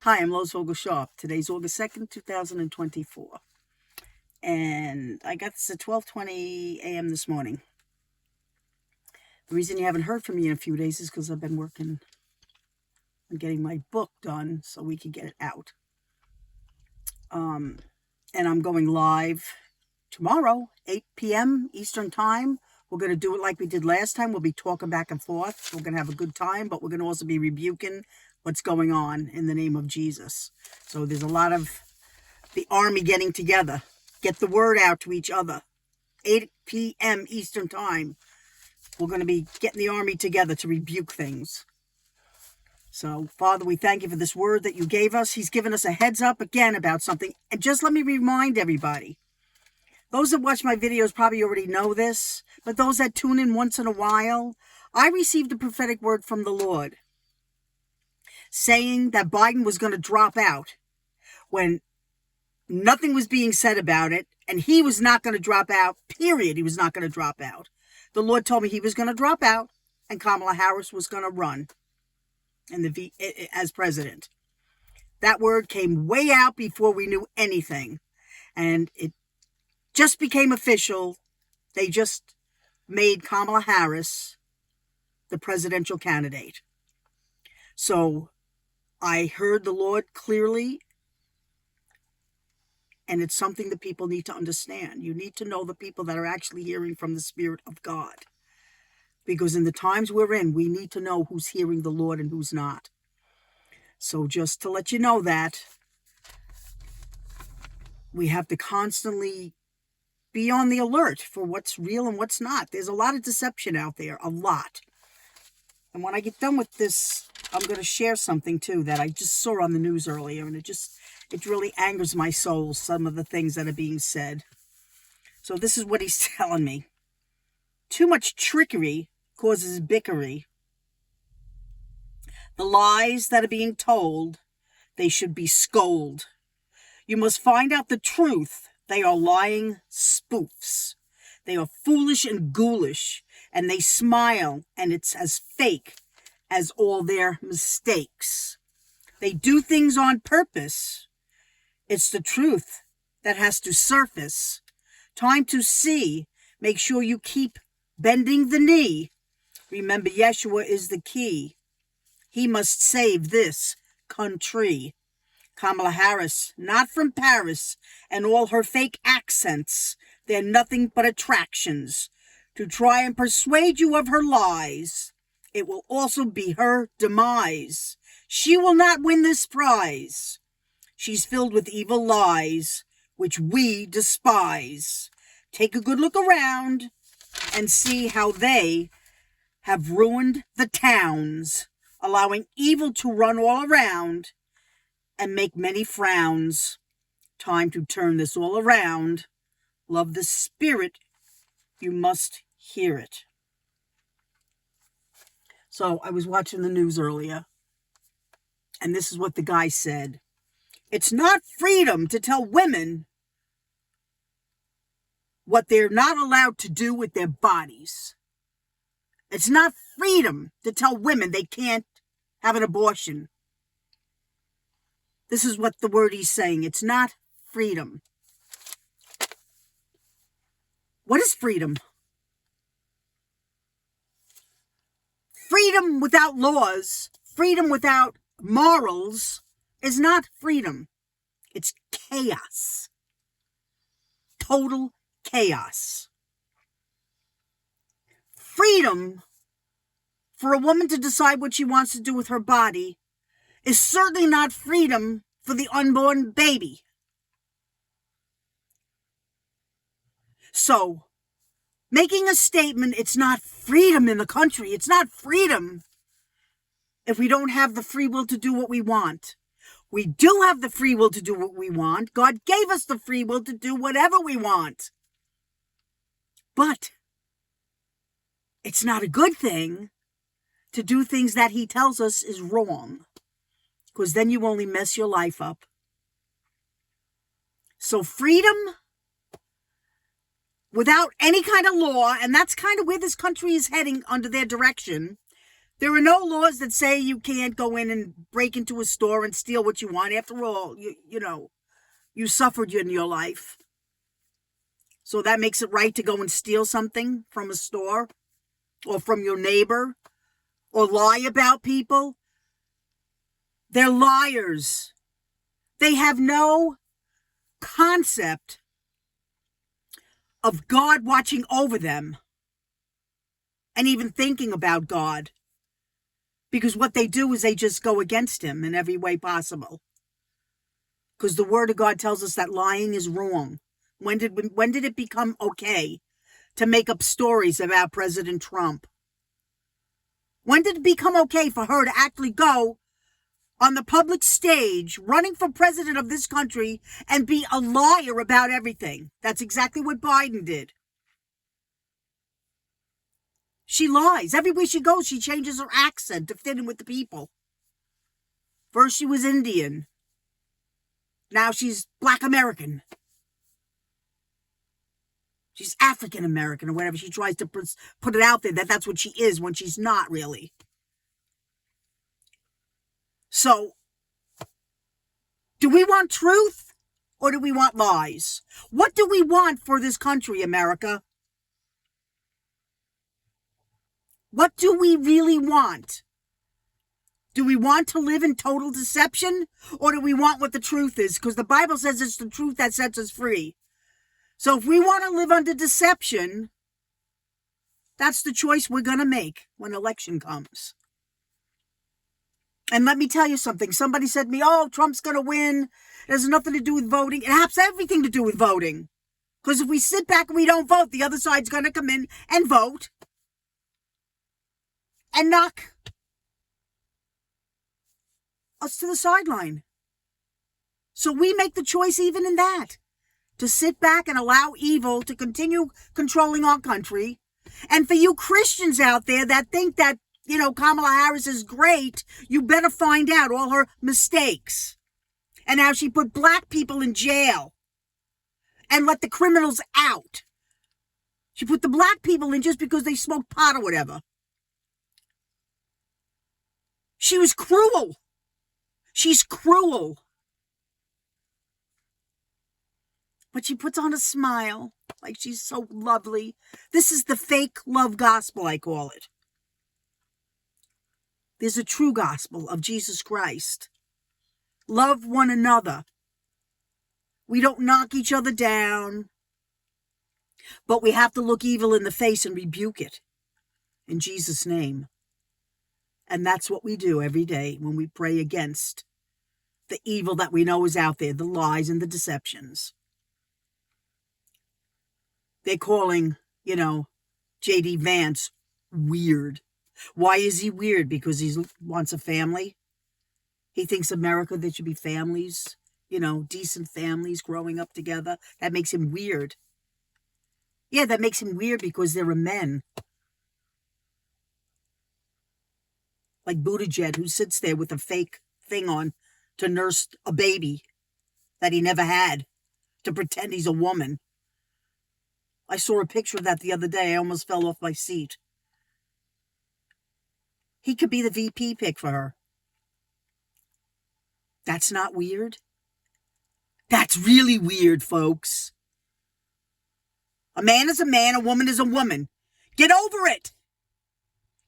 Hi, I'm Lois Vogel-Sharp. Today's August 2nd, 2024. And I got this at 12:20 a.m. this morning. The reason you haven't heard from me in a few days is because I've been working on getting my book done so we can get it out. And I'm going live tomorrow, 8 p.m. Eastern Time. We're going to do it like we did last time. We'll be talking back and forth. We're going to have a good time, but we're going to also be rebuking what's going on in the name of Jesus. So there's a lot of the army getting together. Get the word out to each other. 8 p.m. Eastern Time. We're going to be getting the army together to rebuke things. So, Father, we thank you for this word that you gave us. He's given us a heads up again about something. And just let me remind everybody. Those that watch my videos probably already know this. But those that tune in once in a while, I received a prophetic word from the Lord saying that Biden was going to drop out when nothing was being said about it, and he was not going to drop out, period. He was not going to drop out. The Lord told me he was going to drop out, and Kamala Harris was going to run as president. That word came way out before we knew anything, and it just became official. They just made Kamala Harris the presidential candidate. So I heard the Lord clearly, and it's something that people need to understand. You need to know the people that are actually hearing from the Spirit of God. Because in the times we're in, we need to know who's hearing the Lord and who's not. So just to let you know that, we have to constantly be on the alert for what's real and what's not. There's a lot of deception out there, a lot. And when I get done with this, I'm going to share something too that I just saw on the news earlier, and it really angers my soul, some of the things that are being said. So this is what he's telling me. Too much trickery causes bickery. The lies that are being told, they should be scolded. You must find out the truth. They are lying spoofs. They are foolish and ghoulish, and they smile, and it's as fake as all their mistakes. They do things on purpose. It's the truth that has to surface. Time to see. Make sure you keep bending the knee. Remember, Yeshua is the key. He must save this country. Kamala Harris, not from Paris, and all her fake accents. They're nothing but attractions to try and persuade you of her lies. It will also be her demise. She will not win this prize. She's filled with evil lies, which we despise. Take a good look around and see how they have ruined the towns, allowing evil to run all around and make many frowns. Time to turn this all around. Love the Spirit. You must hear it. So I was watching the news earlier, and this is what the guy said. It's not freedom to tell women what they're not allowed to do with their bodies. It's not freedom to tell women they can't have an abortion. This is what the word he's saying. It's not freedom. What is freedom? Freedom without laws, freedom without morals is not freedom. It's chaos. Total chaos. Freedom for a woman to decide what she wants to do with her body is certainly not freedom for the unborn baby. So, making a statement, it's not freedom in the country. It's not freedom if we don't have the free will to do what we want. We do have the free will to do what we want. God gave us the free will to do whatever we want. But it's not a good thing to do things that he tells us is wrong, because then you only mess your life up. So freedom without any kind of law, and that's kind of where this country is heading under their direction. There are no laws that say you can't go in and break into a store and steal what you want. After all, you suffered in your life. So that makes it right to go and steal something from a store or from your neighbor or lie about people. They're liars. They have no concept of God watching over them and even thinking about God. Because what they do is they just go against him in every way possible. Because the word of God tells us that lying is wrong. When did it become okay to make up stories about President Trump? When did it become okay for her to actually go on the public stage running for president of this country and be a liar about everything? That's exactly what Biden did. She lies. Everywhere she goes, she changes her accent to fit in with the people. First she was Indian. Now she's Black American. She's African American or whatever. She tries to put it out there that that's what she is when she's not really. So, do we want truth or do we want lies? What do we want for this country, America? What do we really want? Do we want to live in total deception or do we want what the truth is? Because the Bible says it's the truth that sets us free. So if we want to live under deception, that's the choice we're going to make when election comes. And let me tell you something. Somebody said to me, oh, Trump's going to win. It has nothing to do with voting. It has everything to do with voting. Because if we sit back and we don't vote, the other side's going to come in and vote and knock us to the sideline. So we make the choice even in that, to sit back and allow evil to continue controlling our country. And for you Christians out there that think that, Kamala Harris is great, you better find out all her mistakes. And how she put black people in jail and let the criminals out. She put the black people in just because they smoked pot or whatever. She was cruel. She's cruel. But she puts on a smile like she's so lovely. This is the fake love gospel, I call it. There's a true gospel of Jesus Christ. Love one another. We don't knock each other down. But we have to look evil in the face and rebuke it in Jesus' name. And that's what we do every day when we pray against the evil that we know is out there, the lies and the deceptions. They're calling, J.D. Vance weird. Why is he weird? Because he wants a family? He thinks America, there should be families, decent families growing up together. That makes him weird. Yeah, that makes him weird because there are men. Like Buttigieg, who sits there with a fake thing on to nurse a baby that he never had, to pretend he's a woman. I saw a picture of that the other day. I almost fell off my seat. He could be the VP pick for her. That's not weird. That's really weird, folks. A man is a man, a woman is a woman. Get over it.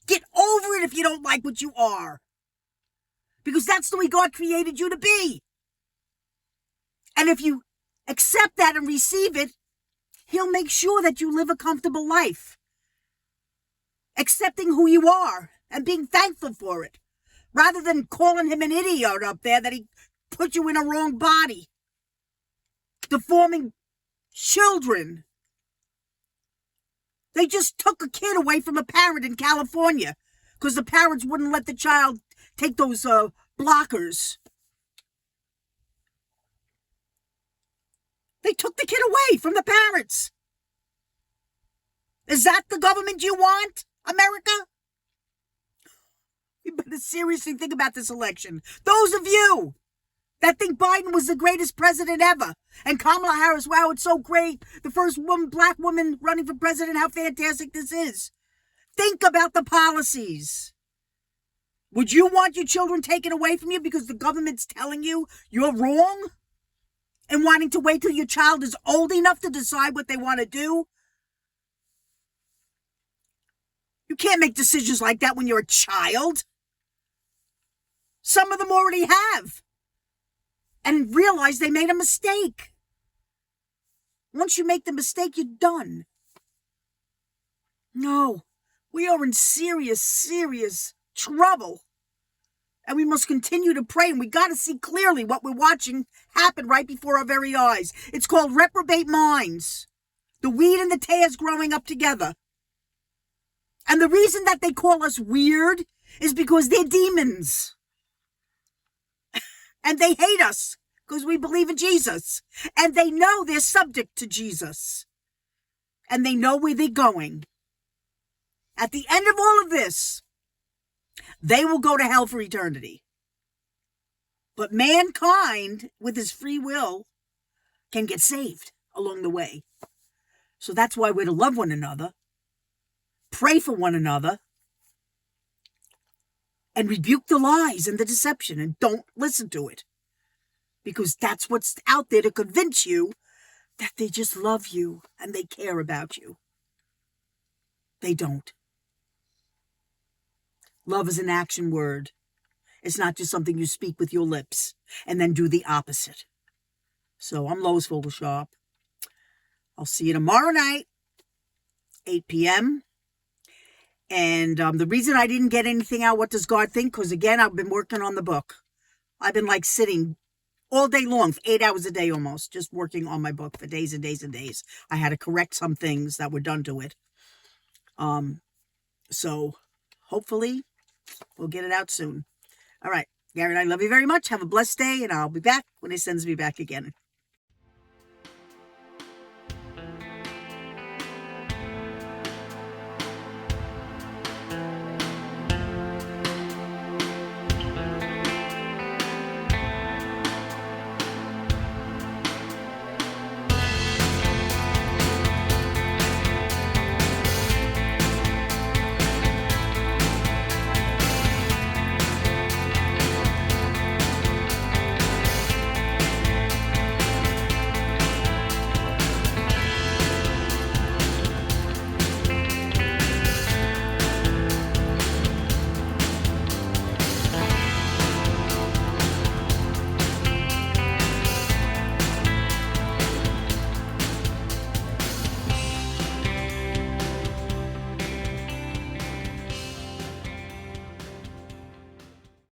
Get over it if you don't like what you are. Because that's the way God created you to be. And if you accept that and receive it, He'll make sure that you live a comfortable life. Accepting who you are and being thankful for it. Rather than calling him an idiot up there that he put you in a wrong body. Deforming children. They just took a kid away from a parent in California because the parents wouldn't let the child take those blockers. They took the kid away from the parents. Is that the government you want, America? You better seriously think about this election. Those of you that think Biden was the greatest president ever, and Kamala Harris, wow, it's so great, the first black woman running for president, how fantastic this is. Think about the policies. Would you want your children taken away from you because the government's telling you you're wrong? And wanting to wait till your child is old enough to decide what they want to do? You can't make decisions like that when you're a child. Some of them already have. And realize they made a mistake. Once you make the mistake, you're done. No, we are in serious, serious trouble. And we must continue to pray. And we got to see clearly what we're watching happen right before our very eyes. It's called reprobate minds. The weed and the tares growing up together. And the reason that they call us weird is because they're demons. And they hate us because we believe in Jesus. And they know they're subject to Jesus. And they know where they're going. At the end of all of this, they will go to hell for eternity. But mankind, with his free will, can get saved along the way. So that's why we're to love one another, pray for one another, and rebuke the lies and the deception, and don't listen to it. Because that's what's out there to convince you that they just love you and they care about you. They don't. Love is an action word. It's not just something you speak with your lips and then do the opposite. So I'm Lois Vogel-Sharp. I'll see you tomorrow night, 8 p.m. And the reason I didn't get anything out, What Does God Think? Because again, I've been working on the book. I've been like sitting all day long, 8 hours a day almost, just working on my book for days and days and days. I had to correct some things that were done to it. So hopefully we'll get it out soon. All right, Gary and I love you very much. Have a blessed day, and I'll be back when he sends me back again.